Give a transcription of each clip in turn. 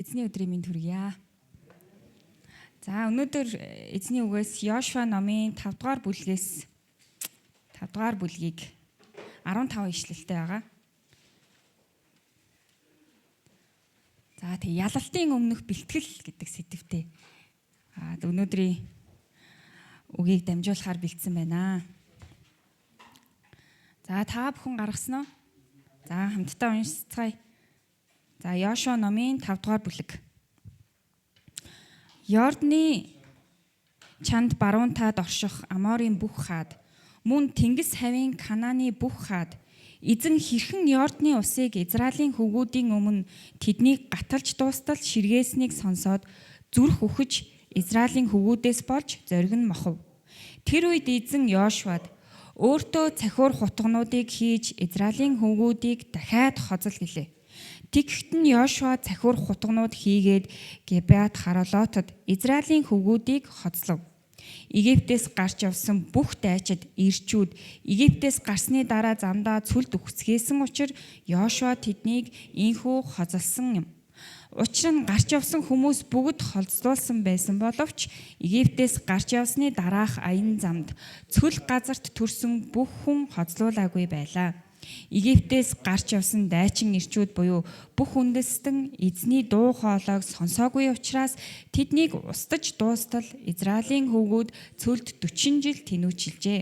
Эзний өдрийн мэнд хүргье. За өнөөдөр эзний үгээс Йошуа номын 5 дугаар бүлгээс 5 дугаар бүлгийг 15 ишлэлтэй байгаа. За тэг ялалтын өмнөх бэлтгэл гэдэг сэдвтэй өнөөдрийн үгийг дамжуулахаар бэлдсэн байна. За та бүхэн гаргасан уу? За хамтдаа уншицгаая. За Йошуа номын 5 дугаар бүлэг. Йордны чанд баруунтаад орших Аморын бүх хаад, мөн Тэнгис хавийн Канааны бүх хаад, эзэн хэрхэн Йордны усыг Израилийн хөвгүүдийн өмнө тэднийг гаталж дуустал ширгээснийг сонсоод зүрх үхэж Израилийн хөвгүүдээс болж зориг нь мохов. Тэр үед эзэн Йошуад өөртөө цахиур хутгнуудыг хийж Израилийн хөвгүүдийг дахиад хозол гэлээ. Тэгэхэд нь Йошуа цахиур хутгнууд хийгээд Гибеат Харолотод Израилийн хөвгүүдийг хоцлов. Египтээс гарч явсан бүх дайчид ирчүүд Египтээс гарсны дараа замдаа цүлд үхсгээсэн учраас Йошуа тэднийг инхүү хозолсон юм. Учир нь гарч явсан хүмүүс бүгд холцдуулсан байсан боловч Египтээс гарч явсны дараах аян замд цүл газарт төрсөн бүх хүн хоцлуулаагүй байлаа. Египтээс гарч явсан дайчин ирчүүд буюу бүх үндэстэн эзний дуу хоолойг сонсоогүй учраас тэднийг устж дуустал Израилийн хөвгүүд цөлд 40 жил тэнүүчилжээ.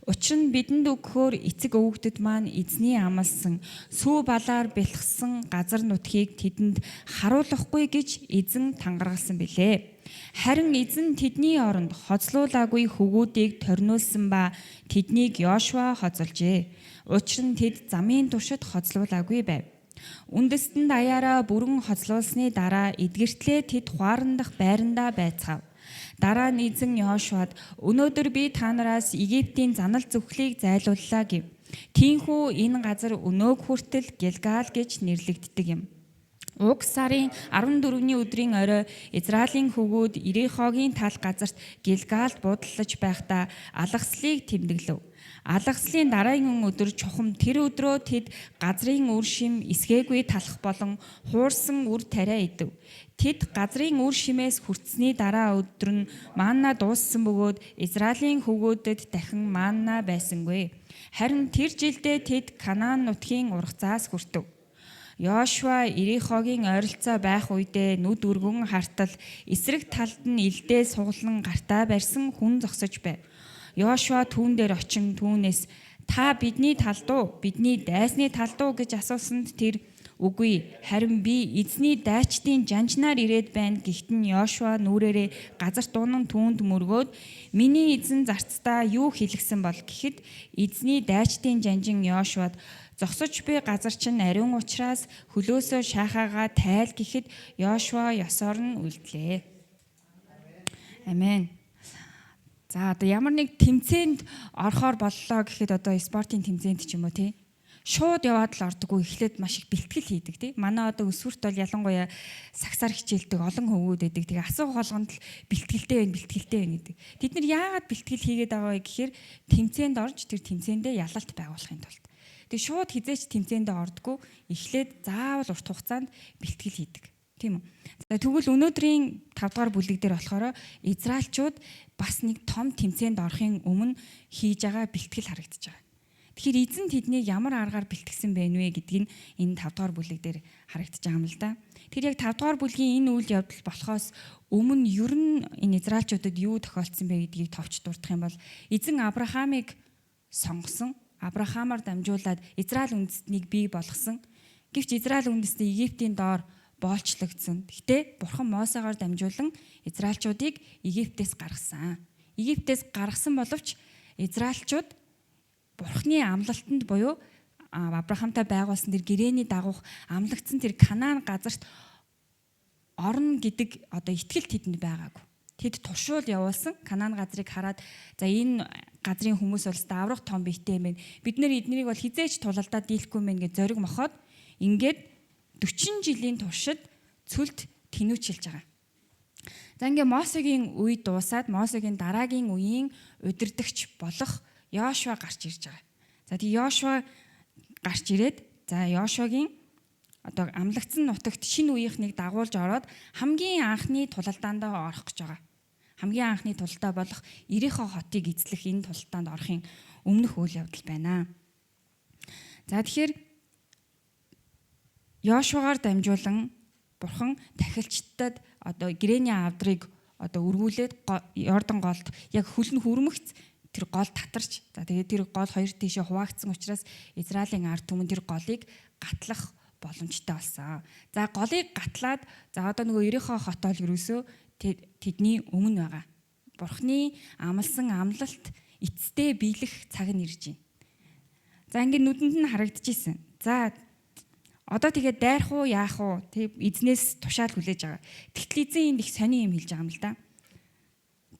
Учир нь бидэнд өгөхөөр эцэг өвгдөд маань эзний амласан сүү балаар бэлхсэн газар нутгийг тэдэнд харуулахгүй гэж эзэн тангаргалсан билээ. Харин эзэн тэдний оронд хоцлуулаагүй хөвгүүдийг торниулсан ба тэднийг Йошуа хоцолжээ. Учир нь тэд замын туршид хоцлуулаагүй байв. Үндэстэн даяараа бүрэн хоцлуулсны дараа эдгэртлээ тэд хуарандах байрандаа байцгаав. Дараа нь эзэн Йошуад өнөөдөр би та нараас Египтийн занал зүхлийг зайлууллаа гэв. Тиймээс энэ газар өнөөг хүртэл Гилгал гэж нэрлэгддэг юм. Уг сарын 14-ний өдрийн орой Израилийн хөвгүүд Ирихогийн тал газарт Гилгалд буудаллаж байхдаа алгаслыг тэмдэглэв. Алгаслын дараагийн өдөр чухам тэр өдрөө тэд газрын үр шим эсгээгүй талах болон хуурсан үр тариа идэв. Тэд газрын үр шимээс хүртсэний дараа өдөр нь манна дууссан бөгөөд Израилийн хөвгүүдэд дахин манна байсангүй. Харин тэр жилдээ тэд Канаан нутгийн ургацаас хүртэв. Йошуа Ирихогийн ойролцоо байх үедээ нүд өргөн хартал эсрэг талд нь илдээ суглан гартаа барьсан хүн зогсож байв. Йошуа түүн дээр очин түүнээс та бидний талд уу, бидний дайсны талд уу гэж асуусанд тэр үгүй, харин би эзний дайчдын жанжнаар ирээд байна гэхдээ Йошуа нүрээрээ газар дуунан түүнд мөргөөд миний эзэн зарцдаа юу хэлгсэн бол гэхэд эзний дайчдын жанжин Йошуад зогсож би газар чинь ариун учраас хөлөөсөө шаахаагаа тайл гэхэд Йошуа ёсоор нь үлдлээ. Амен. За одоо ямар нэг тэмцээнд орохоор боллоо гэхэд одоо спортын тэмцээнд ч юм уу тий. Шууд яваад л ордоггүй, эхлээд маш их бэлтгэл хийдэг тий. Манай одоо өсвөрт бол ялангуяа сагсаар хичээлдэг олон хөвгүүд байдаг. Тэгээ асуух болгонд л бэлтгэлтэй байна гэдэг. Тэд нар яагаад бэлтгэл хийгээд байгаа вэ гэхээр тэмцээнд орж тэр тэмцээндээ ялалт байгуулахын тулд. Тэгээ шууд хизээч тэмцээндээ ордоггүй, эхлээд заавал урт хугацаанд бэлтгэл хийдэг. Тийм үү? За тэгвэл өнөөдрийн 5 дугаар бүлэг дээр болохоор Израильчууд бас нэг том тэмцээнд орохын өмнө хийж байгаа бэлтгэл харагдаж байгаа. Тэгэхээр эзэн тэднийг ямар аргаар бэлтгэсэн бэ нвэ гэдгийг энэ 5 дугаар бүлэг дээр харагдаж байгаа юм л да. Тэр яг 5 дугаар бүлгийн энэ үйл явдал болохоос өмнө ер нь энэ Израильчуудад юу тохиолдсон бэ гэдгийг товч дурдах юм бол эзэн Авраамыг сонгосон. Авраамаар дамжуулаад Израиль үндэстнийг бий болгосон. Гэвч Израиль үндэстэн Египтийн доор боолчлогдсон. Гэтэ Бурхан Мосегаар дамжуулан Израильчуудыг Египтээс гаргасан. Египтээс гаргасан боловч Израильчууд Бурханы амлалтанд буюу Авраамтай байгуулсан тэр гэрээний дагуух амлагдсан тэр Канаан газарт орно гэдэг одоо итгэлт тэдэнд байгаагүй. Тэд туршуул явуулсан Канаан газрыг хараад за энэ газрын хүмүүс бол даврах том биетэй юм байна. Бид нэр эднийг бол хизээч тулалдаа дийлэхгүй мэн гэж зориг мохоод ингээд 40 жилийн туршид цөлд тэнүүчилж байгаа. За ингээд Мосегийн үе дуусаад Мосегийн дараагийн үеийн удирдагч болох Йошуа гарч ирж байгаа. За тийм Йошуа гарч ирээд за Йошуагийн одоо амлагдсан нутагт шинэ үеийнхнийг дагуулж ороод хамгийн анхны тулалдаандаа орох гэж байгаа. Хамгийн анхны тулалдаа болох Ирихо хотыг эзлэх энэ тулалдаанд орохын өмнөх үйл явдал байна. За тэгэхээр Йошуагаар дамжуулан Бурхан тахилчдад одоо гэрээний авдрыг одоо өргүүлээд Йордан голд яг хөлн хүрмэгц тэр гол татарч за тэгээд тэр гол хоёр тийшээ хуваагдсан учраас Израилийн ард түмэн тэр голыг гатлах боломжтой болсон. За голыг гатлаад за одоо нөгөө Ирихо хот бол ерөөсөө тэдний өмнө байгаа. Бурхны амлсан амлалт эцэстээ биелэх цаг нь ирж байна. За ингээд нүдэнд нь харагдчихсэн. За одоо тэгээд дайрах уу яах уу тэг эзнээс тушаал хүлээж байгаа. Тэгтэл эзэн энд их сони юм хэлж байгаа юм л да.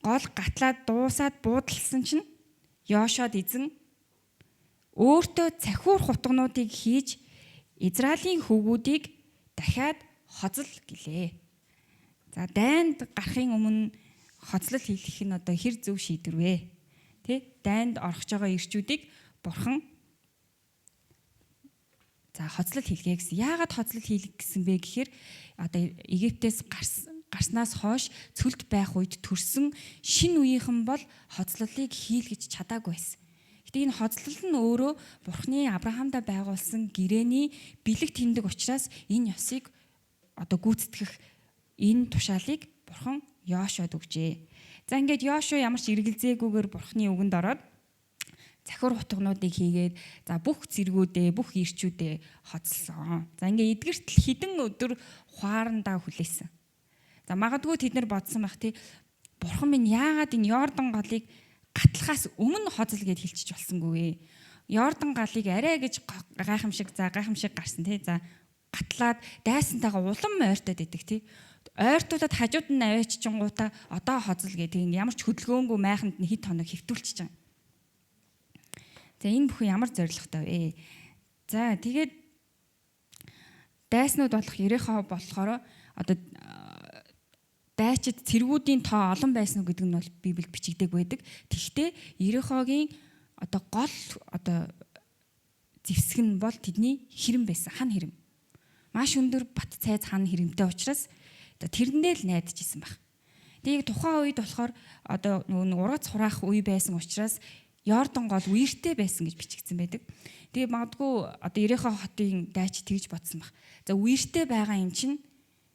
Гол гатлаад дуусаад буудалсан чинь Йошуад эзэн өөртөө цахиур хутгнуудыг хийж Израилийн хөвгүүдийг дахиад хоцол гэлээ. За дайнд гарахын өмнө хоцлол хийх нь одоо хэр зөв шийдвэр вэ? Тэ? Дайнд орохж байгаа ирчүүдийг Бурхан за хоцлол хийлгээ гэсэн. Яагаад хоцлол хийлгэх гэсэн бэ гэхээр одоо Египтээс гарснаас хойш цөлд байх үед төрсөн шинэ үеийнхэн бол хоцлолыг хийлгэж чадаагүй байсан. Гэтэ энэ хоцлол нь өөрөө Бурхны Авраамдаа байгуулсан гэрээний бэлэг тэмдэг учраас энэ ёсыг одоо гүйцэтгэх энэ тушаалыг Бурхан Йошуад өгжээ. За ингээд Йошуа ямар ч эргэлзээгүйгээр Бурхны үгэнд ороод захиур хутгнуудыг хийгээд за бүх зэргүүдээ бүх ирчүүдээ хоцолсон. За ингээ эдгэртэл хідэн өдөр хуарандаа хүлээсэн. За магадгүй тэд нар бодсон байх тий Бурхан минь яагаад энэ Йордан голыг гатлахаас өмнө хоцол гэж хэлчих болсонгүй вэ? Йордан голыг арай гэж гайхамшиг гарсан тий за гатлаад дайсантайгаа улам ойртоод идэг тий ойртуулаад хажууд нь авааччихгуудаа одоо хоцол гэдэг ямар ч хөдөлгөөнгүй майханд нь хэд хоног хэвтүүлчихэж байгаа. За энэ бүхэн ямар зоригтой вэ? За тэгээд дайснууд болох Ирихо болохоор одоо дайчид цэргүүдийн тоо олон байсан уу гэдэг нь бол Библиэд бичигдэг байдаг. Тэгвэл Ирихогийн одоо гол одоо зэвсэг нь бол тэдний хэрэм байсан, хан хэрэм. Маш өндөр бат цайз хан хэрэмтэй учраас тэрэндээ л найдажсэн баг. Тэгээд тухайн үед болохоор одоо нөгөө ургац хураах үе байсан учраас Йордан гол үертэй байсан гэж бичигдсэн байдаг. Тэгээ магадгүй одоо Ирихо хотын дайч тэгж бодсон баг. За үертэй байгаа юм чинь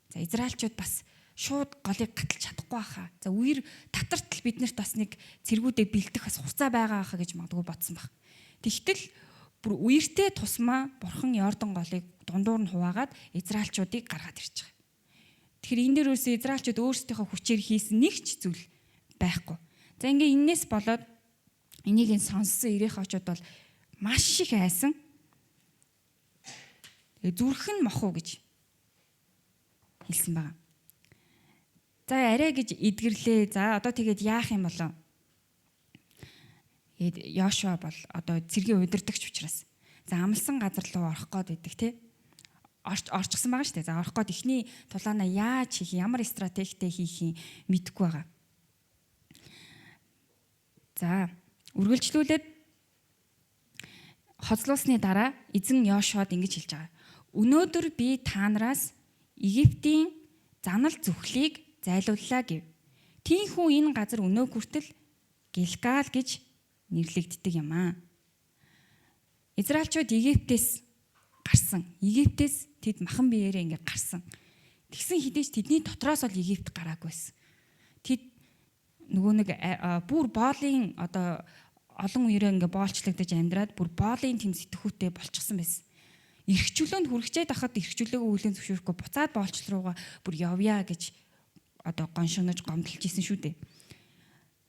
за израилчууд бас шууд голыг гаталж чадахгүй байхаа. За үер татартал биднэрт бас нэг цэргүүдээ бэлдэх бас хугацаа байгаа хаа гэж магадгүй бодсон баг. Тэгтэл бүр үертэй тусмаа Бурхан Йордан голыг дундуур нь хуваагаад израилчуудыг гаргаад ирж байгаа. Тэгэхээр энэ дээр үсээ израилчууд өөрсдийнхөө хүчээр хийсэн нэг ч зүйл байхгүй. За ингээ энээс болоод энийг сонссон Ирихочууд бол маш их айсан. Зүрхэн мохоо гэж хэлсэн байна. За арай гэж эдгэрлээ. За одоо тэгээд яах юм болоо? Йошуа бол одоо цэргийн удирдагч учраас за амлсан газар руу орох гээд байдаг тий. Орчихсан байгаа шүү дээ. За орох гээд эхний тулаанаа яаж хийх, ямар стратегитэй хийх мэдэхгүй байгаа. За үргэлжлүүлээд хоцлуулсны дараа эзэн Йошуад ингэж хэлж байгаа. Өнөөдөр би та нараас Египтийн занал зүхлийг зайлууллаа гэв. Тийхүү энэ газар өнөө хүртэл Гэлгал гэж нэрлэгддэг юм аа. Израильчууд Египтээс гарсан. Египтээс тэд махан биеэрээ ингэ гарсан. Тэгсэн хэдийч тэдний дотроос бол Египт гараагүйсэн. Тэд нөгөө нэг бүр боолын одоо олон үеэрээ ингээ боолчлогдож амьдраад бүр боолын тэм сэтгхүүтэй болчихсон байсан. Ирхчүүлөөнд хүрчээд ахад ирхчүүлээгөө хүлэн зөвшөөрөхгүй буцаад боолчл руугаа бүр явъя гэж одоо гоншигнож гомдлж исэн шүү дээ.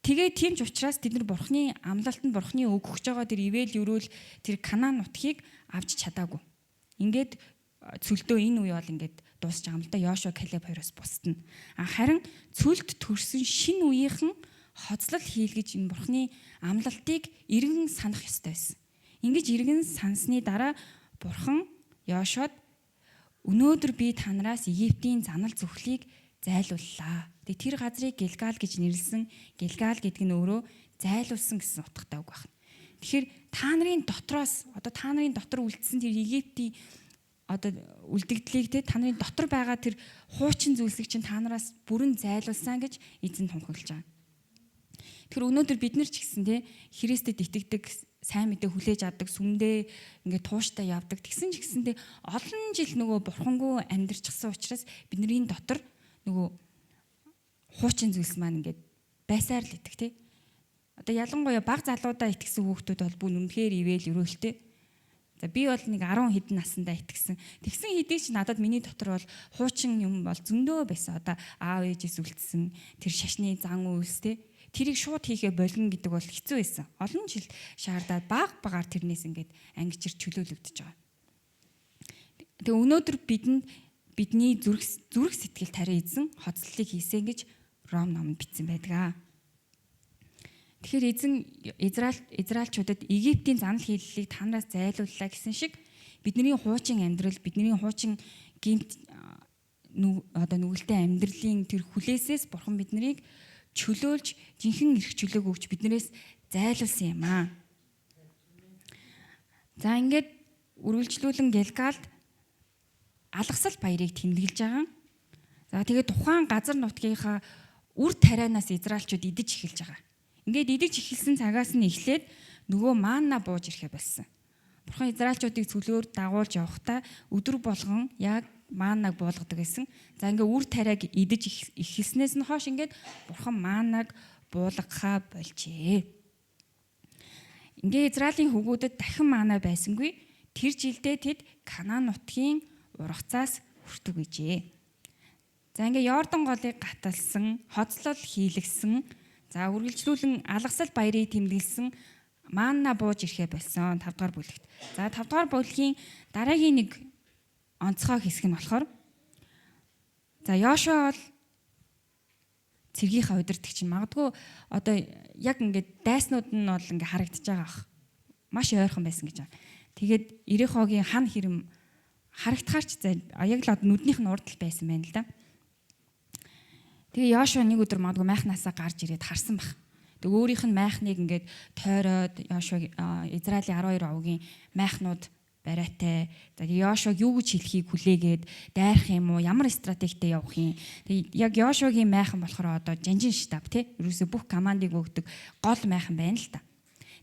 Тэгээ тийм ч учраас тэд нар Бурхны амлалтанд Бурхны өгөх гэж байгаа тэр ивэл өрөөл тэр Канаан нутгийг авч чадаагүй. Ингээд цөлдөө энэ үе бол ингээд дуусч байгаа юм л да. Йошуа Калеб хоёроос бусдна. Харин цөлд төрсэн шинэ үеийнхэн хоцлол хийлгэж энэ Бурхны амлалтыг эргэн санах ёстой байсан. Ингэж эргэн сансны дараа Бурхан Йошуад өнөөдөр би та нараас Египтийн занал зүхлийг зайлууллаа. Тэр газрыг Гэлгал гэж нэрлсэн. Гэлгал гэдэг нь өөрөө зайлуулсан гэсэн утгатай үг байна. Тэгэхээр та нарын дотроос одоо та нарын дотор үлдсэн тэр Египтийн одоо үлдэгдлийг те та нарын дотор байгаа тэр хуучин зүйлсийг чинь та нараас бүрэн зайлуулсан гэж эзэн тунхаглаж байгаа. Тэгэхээр өнөөдөр бид нар ч гэсэн те Христэд итгэдэг, сайн мэдээ хүлээж авдаг, сүмдээ ингээд тууштай явдаг. Тэгсэн ч гэсэндээ олон жил нөгөө бурхангүй амьдарчихсан учраас бидний дотор нөгөө хуучин зүйлс маань ингээд байсаар л идэх те. Одоо ялангуяа баг залуудаа итгэсэн хүүхдүүд бол бүр үнэхээр ивэл өрөөлтэй. За би бол нэг 10 хэдэн наснда итгэсэн. Тэгсэн хэдий ч надад миний дотор бол хуучин юм бол зөндөө байсан. Одоо аав ээжээс үлдсэн тэр шашны зан үйлс те. Тэрийг шууд хийхэ болно гэдэг бол хэцүү байсан. Олон жил шаардаад багаар тэрнээс ингээд ангижир чөлөөлөгдөж байгаа. Тэгээ өнөөдөр бидний зүрх сэтгэл тариа эзэн хоцлолыг хийсэн гэж Ром номонд бичсэн байдаг. Тэгэхээр эзэн Израильчуудад Египтийн занал хийллийг танараас зайлууллаа гэсэн шиг бидний хуучин амьдрал, бидний хуучин гинт одоо нүгэлтэй амьдралын тэр хүлээсээс бурхан биднийг чөлөөлж жинхэнэ эрх чөлөөг өгч биднээс зайлуулсан юм аа. За ингээд үргэлжлүүлэн Гэлгалд алгасал баярыг тэмдэглэж байгаа. За тэгээд тухайн газар нутгийнхаа үр тарианаас Израильчууд идэж эхэлж байгаа. Ингээд идэж эхэлсэн цагаас нь эхлээд нөгөө манна бууж ирэхэ болсон. Бурхан Израильчуудыг цөлөөр дагуулж явахдаа өдөр болгон яг маннаг буулгадаг гэсэн. За ингээд үр тариаг идэж эхэлснээс нь хойш ингээд бурхан маннаг буулгахаа болжээ. Ингээд Израилийн хүүгүүдэд дахин манна байсангүй. Тэр жилдээ тэд Канаан нутгийн ургацаас хүртэг гэжээ. За ингээд Йордан голыг гаталсан, хоцлол хийлгсэн, за үргэлжлүүлэн алгасал баярыг тэмдэглэсэн манна бууж ирэхэ болсон 5 дугаар бүлэгт. За 5 дугаар бүлгийн дараагийн нэг онцгой хэсэг нь болохоор за Йошуа бол цэргийнхаа удирдагч магадгүй одоо яг ингээд дайснууд нь бол ингээд харагдаж байгаа ах. Маш ойрхон байсан гэж байна. Тэгээд Ирихогийн хан хэрэм харагдахаарч яг л нүднийх нь урд л байсан байна л да. Тэгээ Йошуа нэг өдөр магадгүй майхнаасаа гарч ирээд харсан баг. Тэг өөрийнх нь майхныг ингээд тойроод Йошуа Израилийн 12 овгийн майхнууд бариатай. За Йошуаг юу гэж хэлхийг хүлээгээд дайрах юм уу? Ямар стратегтэй явах юм? Тэг яг Йошуагийн майхан болохоор одоо жанжин штаб тий. Ерөөсө бүх командыг өгдөг гол майхан байна л та.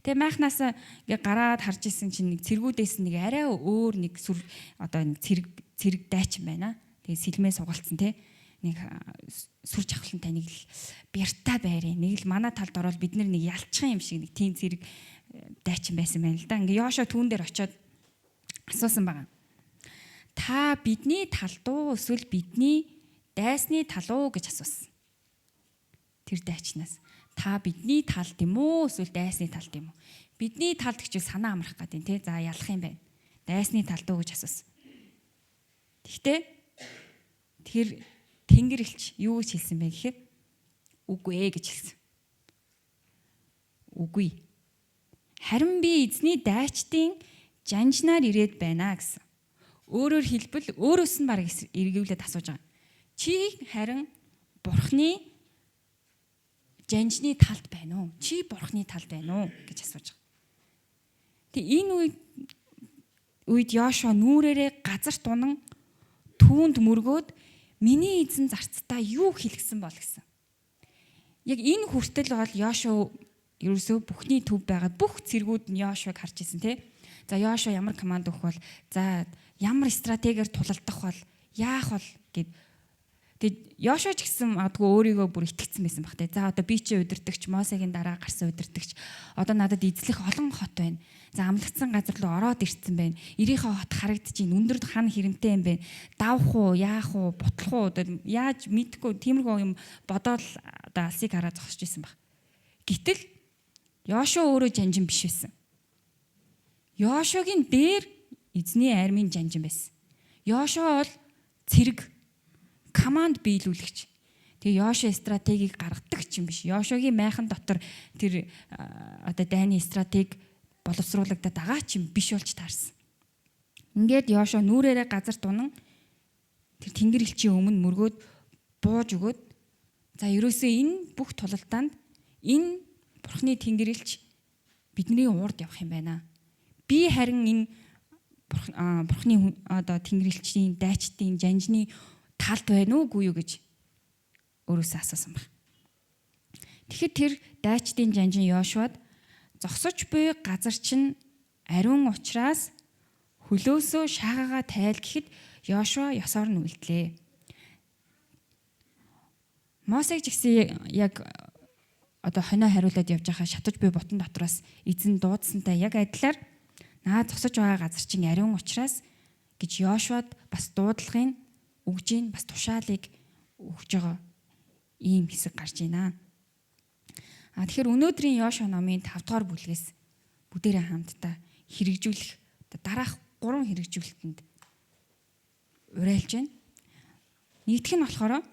Тэгээ майхнаасаа ингээд гараад харж исэн чинь нэг цэргүүдээс нэг арай өөр нэг сүр одоо нэг цэрэг дайчин байна. Тэгээ сэлмээ сугалцсан тий. Нэг сүр жавхлантай нэг л бяртаа байрын нэг л манай талд ороод бид нэг ялчхан юм шиг нэг тийм зэрэг дайчин байсан байна л да. Ингээ Йошуа түүн дээр очиод асуусан байгаа. Та бидний талд уу эсвэл бидний дайсны тал уу гэж асуусан. Тэр дайчнаас та бидний талд юм уу эсвэл дайсны талд юм уу? Бидний талд гэж санаа амрах гэдэг тийм. За ялах юм байна. Дайсны талд уу гэж асуусан. Тэгэхээр Тэнгэр элч юу гэж хэлсэн бэ гэхээр үгүй ээ гэж хэлсэн. Үгүй. Харин би эзний дайчдын жанжнаар ирээд байна гэсэн. Өөрөөр хэлбэл өөрөөс нь баг эргүүлээд асууж байгаа. Чи харин бурхны жанжны талд байна уу? Чи бурхны талд байна уу гэж асууж байгаа. Тэг энэ үед Йошуа нүрээрээ газар тунан түүнд мөргөөд миний эзэн зарцтай юу хэлгсэн бол гэсэн. Яг энэ хүртэл бол Йошуа ерөөсөө бүхний төв байгаа бүх цэргүүд нь Йошуаг харж ирсэн тий. За Йошуа ямар команд өгөх бол за ямар стратегиэр тулалдах бол яах бол гэд. Тэгээд Йошуа ч гэсэн магадгүй өөрийгөө бүр итгэцсэн байсан баг тий. За одоо би чи удирдагч, Мосегийн дараа гарсан удирдагч. Одоо надад эзлэх олон хот байна. За амлагдсан газар руу ороод ирсэн байна. Ирийнхээ хот харагдчихээн. Өндөр хан хэрэмтэй юм байна. Давах уу, яах уу, бутлах уу, яаж мэдгүй тиймэрхүү юм бодоод одоо алсыг хараад зогсож исэн баг. Гэтэл Йошуа өөрөө жанжин биш байсан. Йошуагийн дээр эзний армийн жанжин байсан. Йошуа бол цэрэг команд биелүүлэгч. Тэгээ Йошуа стратегийг гаргадаг ч юм биш. Йошуагийн майхан дотор тэр одоо дайны стратеги боловсруулагдаад байгаа ч юм биш болж таарсан. Ингээд Йошуа нүрээрээ газар тунан тэр тэнгэр элчийн өмнө мөргөөд бууж өгөөд за ерөөсөө энэ бүх тулалдаанд энэ бурхны тэнгэр элч бидний урд явах юм байна. Би харин энэ Бурхны одоо Тэнгэрлэгчдийн дайчдын жанжны талд байна уугүй юу гэж өөрөөсөө асуусан баг. Тэгэхэд тэр дайчдын жанжин Йошуад зогсож буй газар чинь ариун учраас хөлөөсөө шаагаагаа тайл гэхэд Йошуа ёсоор нь үлдлээ. Мосег ч гэсэн яг одоо хонио хариулаад явж байхаа шатаж буй бутан дотроос эзэн дуудсантай яг адилаар наа зогсож байгаа газар чинь ариун учраас гэж Йошуад бас дуудлагын өгжийн бас тушаалыг өгж байгаа ийм хэсэг гарч байна. Тэгэхээр өнөөдрийн Йошуа номын 5 дугаар бүлгээс бүгдээрээ хамтдаа хэрэгжүүлэх дараах 3 хэрэгжүүлэлтэнд уриалж байна. Нэгдүг нь болохоор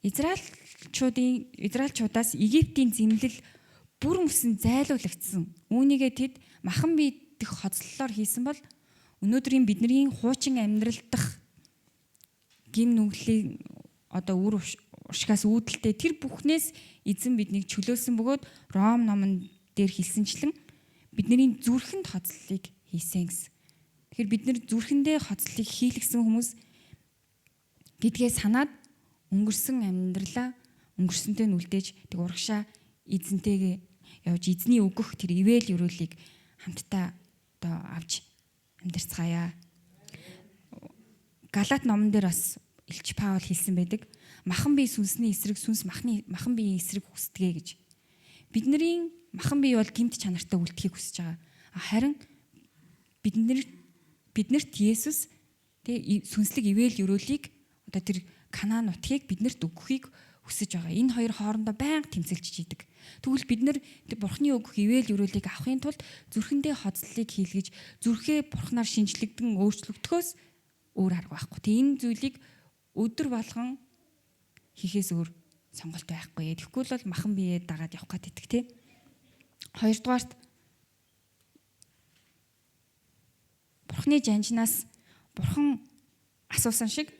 Израильчуудаас Египтийн зэмлэл бүр мөсөн зайлуулагдсан. Үүнийгээ тэд махан бие дэх хоцлолоор хийсэн бол өнөөдрийн бидний хуучин амьдрал дах гин нүглийн одоо үр уршигаас үүдэлтэй тэр бүхнээс эзэн биднийг чөлөөлсөн бөгөөд Ром номон дээр хэлсэнчлэн бидний зүрхэнд хоцлолыг хийсэн гэсэн. Тэгэхээр бид нэр зүрхэндээ хоцлолыг хийлгсэн хүмүүс гэдгээ санаад өнгөрсөн амьдралаа өнгөрсөнтэй нь үлдээж тэг урагшаа эзэнтэйгээ явж эзний өгөх тэр ивэл өрөөлийг хамтдаа одоо авч амьдарцгаая. Галаат номон дээр бас Илч Паул хэлсэн байдаг. Махан бие сүнсний эсрэг, сүнс махан биеийн эсрэг хүсдэгэ гэж. Бидний махан бие бол гэмт чанартай үлдэхийг хүсэж байгаа. Харин биднэрт Есүс тэг сүнслэг ивэл өрөөлийг одоо тэр Канаан нутгийг биднэрт өгөхийг хүсэж байгаа. Энэ хоёр хоорондоо байнга тэмцэлж идэг. Тэгвэл бид нар Бурхны өгөх ивэл өрөөлийг авахын тулд зүрхэндээ хоцлолыг хийлгэж зүрхээ Бурхнаар шинжлэгдэн өөрчлөгдөхөөс өөр арга байхгүй. Тэг энэ зүйлийг өдөр болгон хийхээс өөр сонголт байхгүй. Тэгэхгүй бол махан биеэ дагаад явах гэдэг тий. Хоёрдугаарт Бурхны жанжнаас Бурхан асуусан шиг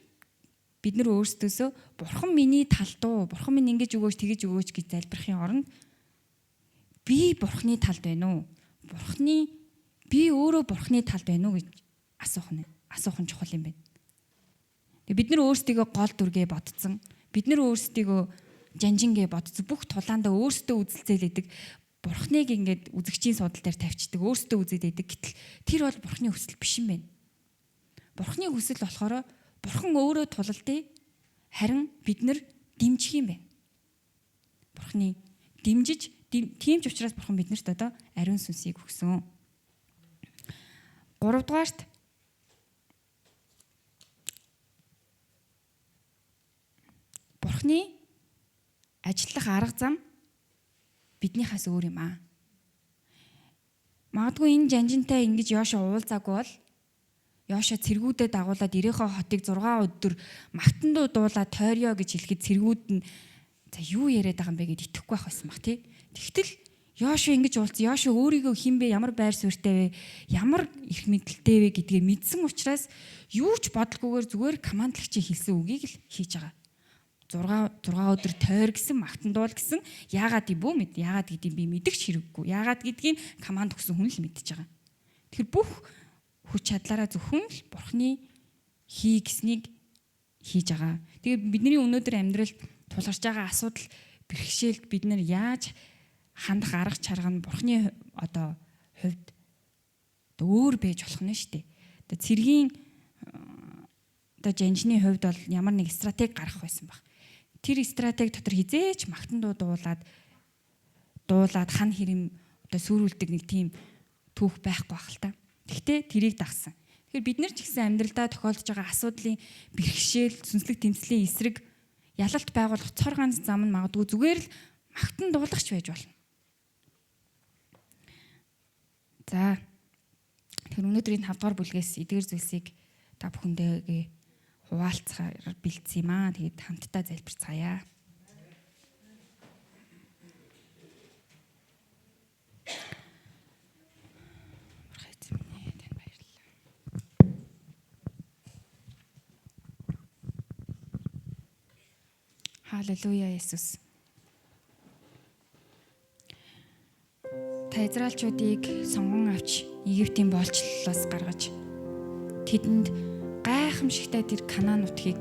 бид нар өөрсдөөсөө Бурхан миний талдуу, Бурхан минь ингэж өгөөч тэгэж өгөөч гэж залбирахын оронд би Бурхны талд байна уу? Би өөрөө Бурхны талд байна уу гэж асуух нь чухал юм байна. Бид нар өөрсдийгөө гол дүргээ бодцсон. Бид нар өөрсдийгөө жанжингээ бодцсон. Бүх тулаандаа өөрсдөө үзэлцээлэдэг. Бурхныг ингээд үзэгчийн судал дээр тавьчихдаг. Өөрсдөө үзээд байдаг. Гэтэл тэр бол Бурхны хүсэл биш юм байна. Бурхны хүсэл болохоор Бурхан өөрөө тулалдъя. Харин бид нар дэмжих юм байна. Бурхны дэмжиж тийм ч учраас Бурхан биднэрт одоо ариун сүнсийг өгсөн. 3 дугаарт Бурхны ажиллах арга зам биднийхээс өөр юм аа. Магадгүй энэ жанжинтай ингэж Йошуа уулзаагүй бол Йошуа цэргүүдэд дагуулад Ирехо хотыг 6 өдөр магтандуу дуулаад тойрё гэж хэлэхэд цэргүүд нь за юу яриад байгаа юм бэ гэд итгэхгүй байх байсан баг тий. Тэгтэл Йошуа ингэж уулзсан. Йошуа өөрийгөө хэн бэ? Ямар байр суурьтай вэ? Ямар их мэдлэлтэй вэ гэдгээ мэдсэн учраас юу ч бодлогоогоор зүгээр командлагчийн хэлсэн үгийг л хийж байгаа. 6 өдөр тойр гэсэн магтандуул гэсэн яагаад юм бүү мэд. Яагаад гэдгийг би мэдэгч хэрэггүй. Яагаад гэдгийг команд өгсөн хүн л мэдчихэж байгаа. Тэгэхээр бүх хүч чадлаараа зөвхөн л Бурхны хий гэснийг хийж байгаа. Тэгээ бидний өнөөдөр амьдралд тулгарч байгаа асуудал бэрхшээлд бид нар яаж хандах арга чарга нь Бурхны одоо хувьд өөр байж болох нь шүү дээ. Одоо цэргийн одоо жанжны хувьд бол ямар нэг стратеги гаргах байсан баг. Тэр стратеги дотор хизээч магтандуу дуулаад хан хэрэм одоо сүрүүлдэг нэг тийм түүх байхгүй байх л та. Гэхдээ тэрийг дагсан. Тэгэхээр бид нар ч гэсэн амьдралдаа тохиолдож байгаа асуудлын бэрхшээл, сүнслэг тэмцлийн эсрэг ялалт байгуулах цор ганц зам нь магадгүй зүгээр л магтан дуулахч байж болно. За тэгэхээр өнөөдрийн 5 дугаар бүлгээс эдгээр зүйлсийг та бүхэндээ хуваалцахаар бэлдсэн юм аа. Тэгээд хамтдаа залбирцгаая. Халелуя Есүс. Та Израильчуудыг сонгон авч Египтийн боолчлолоос гаргаж тэдэнд гайхамшигтай тэр Канаан нутгийг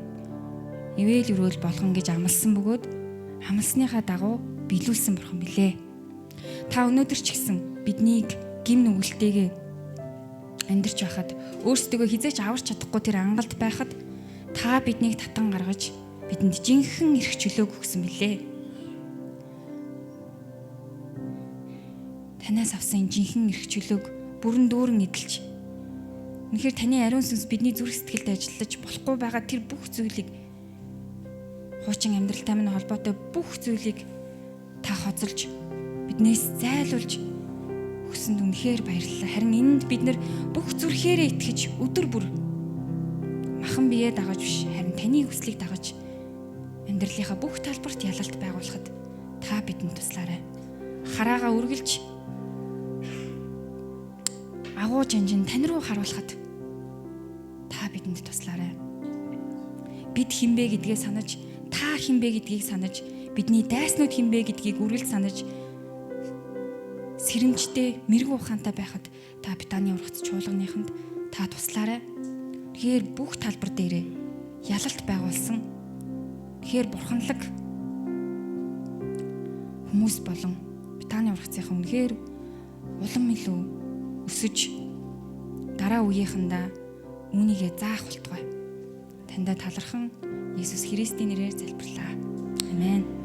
ивэл өрөөл болгон гэж амласан бөгөөд амласныхаа дагуу биелүүлсэн бурхан билээ. Та өнөөдөр ч гэсэн биднийг гим нүгэлтэйгээ амьдарч байхад өөрсдөө хизээч аварч чадахгүй тэр ангалд байхад та биднийг татан гаргаж бидэнд жинхэнэ эрх чөлөөг өгсөн билээ. Танаас авсан жинхэнэ эрх чөлөөг бүрэн дүүрэн эдэлж үнэхээр таны ариун сүнс бидний зүрх сэтгэлд ажиллаж болохгүй байгаа тэр бүх зүйлийг хуучин амьдралтай минь холбоотой бүх зүйлийг та хоцолж биднээс зайлуулж өгсөнд үнэхээр баярлалаа. Харин энд бид нар бүх зүрхээрээ итгэж өдөр бүр махан биеэ дагаж биш харин таны хүслийг дагаж амьдралынхаа бүх талбарт ялалт байгуулахад та бидэнд туслаарай. Хараагаа үргэлж агуу жанжин тань руу харуулхад та бидэнд туслаарай. Бид хинбэ гэдгээ санаж, та хинбэ гэдгийг санаж, бидний дайснууд хинбэ гэдгийг үргэлж санаж сэрэмжтэй мэрэгүү ухаантай байхад та Битаний ургац чуулганыханд та туслаарай. Тэгэхээр бүх талбар дээрээ ялалт байгуулсан. Тэгэхээр бурханлаг хүмүүс болон Битаний ургацынхан үнэхээр улам илүү өсөж дараа үеийнхэндээ үүнийгээ заах болтугай. Таньда талархан Есүс Христийн нэрээр залбирлаа. Амен.